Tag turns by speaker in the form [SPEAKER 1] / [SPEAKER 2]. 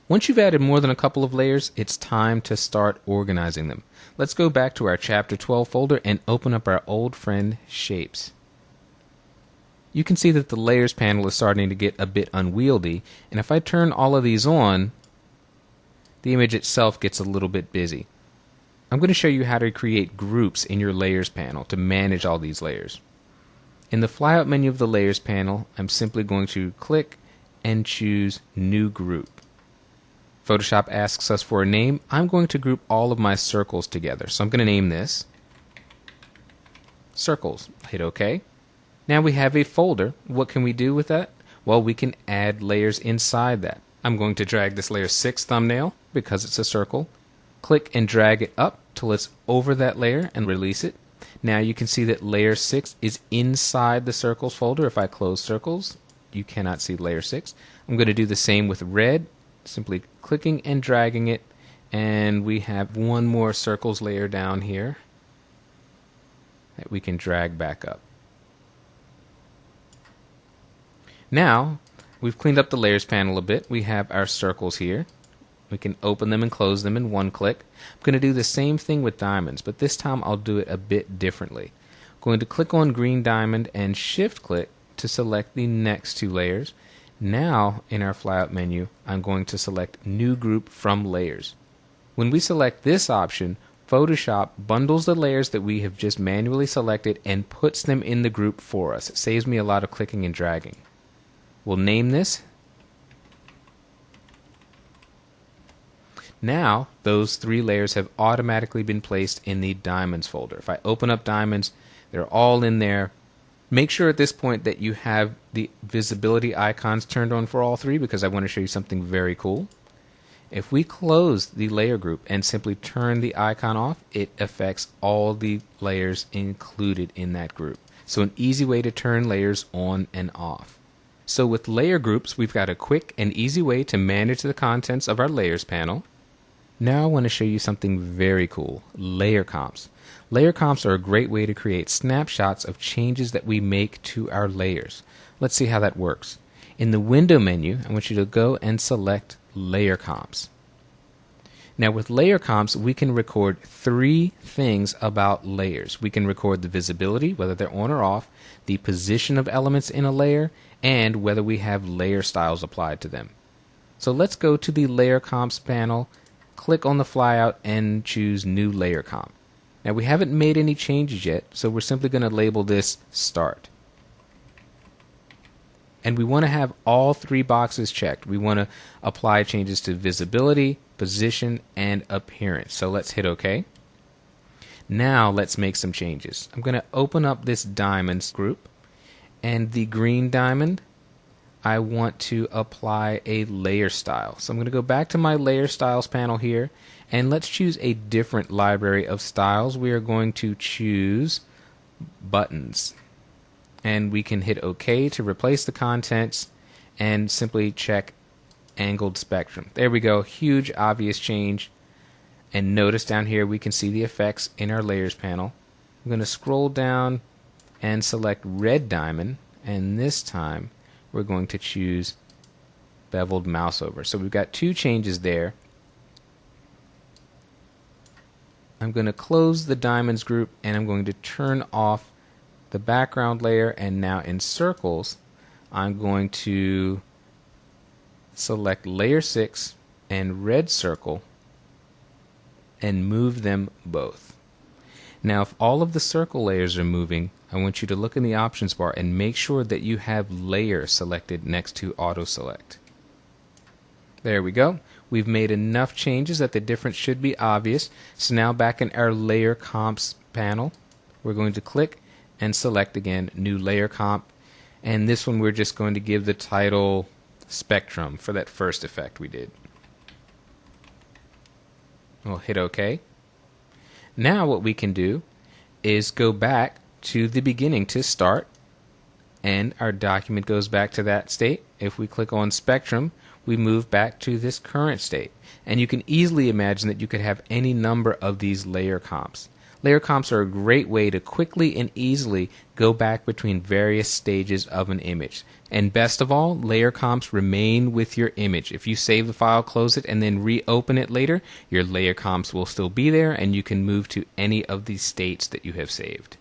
[SPEAKER 1] Once you've added more than a couple of layers, it's time to start organizing them. Let's go back to our Chapter 12 folder and open up our old friend Shapes. You can see that the Layers panel is starting to get a bit unwieldy, and if I turn all of these on, the image itself gets a little bit busy. I'm going to show you how to create groups in your Layers panel to manage all these layers. In the flyout menu of the Layers panel, I'm simply going to click and choose New Group. Photoshop asks us for a name. I'm going to group all of my circles together. So I'm going to name this Circles. Hit OK. Now we have a folder. What can we do with that? Well, we can add layers inside that. I'm going to drag this layer 6 thumbnail because it's a circle. Click and drag it up till it's over that layer and release it. Now you can see that layer 6 is inside the circles folder. If I close circles, you cannot see layer 6. I'm going to do the same with red. Simply clicking and dragging it, and we have one more circles layer down here that we can drag back up. Now we've cleaned up the layers panel a bit. We have our circles here. We can open them and close them in one click. I'm going to do the same thing with diamonds, but this time I'll do it a bit differently. I'm going to click on green diamond and shift click to select the next two layers. Now, in our flyout menu, I'm going to select New Group from Layers. When we select this option, Photoshop bundles the layers that we have just manually selected and puts them in the group for us. It saves me a lot of clicking and dragging. We'll name this. Now, those 3 layers have automatically been placed in the Diamonds folder. If I open up Diamonds, they're all in there. Make sure at this point that you have the visibility icons turned on for all 3 because I want to show you something very cool. If we close the layer group and simply turn the icon off, it affects all the layers included in that group. So an easy way to turn layers on and off. So with layer groups, we've got a quick and easy way to manage the contents of our layers panel. Now I want to show you something very cool, layer comps. Layer comps are a great way to create snapshots of changes that we make to our layers. Let's see how that works. In the window menu, I want you to go and select layer comps. Now with layer comps, we can record 3 things about layers. We can record the visibility, whether they're on or off, the position of elements in a layer, and whether we have layer styles applied to them. So let's go to the layer comps panel, click on the flyout, and choose New Layer Comp. Now we haven't made any changes yet, so we're simply going to label this Start. And we want to have all 3 boxes checked. We want to apply changes to visibility, position, and appearance. So let's hit OK. Now let's make some changes. I'm going to open up this diamonds group, and the green diamond, I want to apply a layer style. So I'm going to go back to my layer styles panel here, and let's choose a different library of styles. We are going to choose buttons, and we can hit OK to replace the contents and simply check angled spectrum. There we go, huge obvious change. And notice down here we can see the effects in our layers panel. I'm going to scroll down and select red diamond, and this time we're going to choose beveled mouse over. So we've got 2 changes there. I'm going to close the diamonds group, and I'm going to turn off the background layer, and now in circles I'm going to select layer 6 and red circle and move them both. Now if all of the circle layers are moving, I want you to look in the options bar and make sure that you have layer selected next to auto select. There we go. We've made enough changes that the difference should be obvious. So now back in our layer comps panel, we're going to click and select again New Layer Comp, and this one we're just going to give the title Spectrum for that first effect we did. We'll hit OK. Now what we can do is go back to the beginning to start, and our document goes back to that state. If we click on Spectrum, we move back to this current state, and you can easily imagine that you could have any number of these layer comps. Layer comps are a great way to quickly and easily go back between various stages of an image. And best of all, layer comps remain with your image. If you save the file, close it, and then reopen it later, your layer comps will still be there, and you can move to any of the states that you have saved.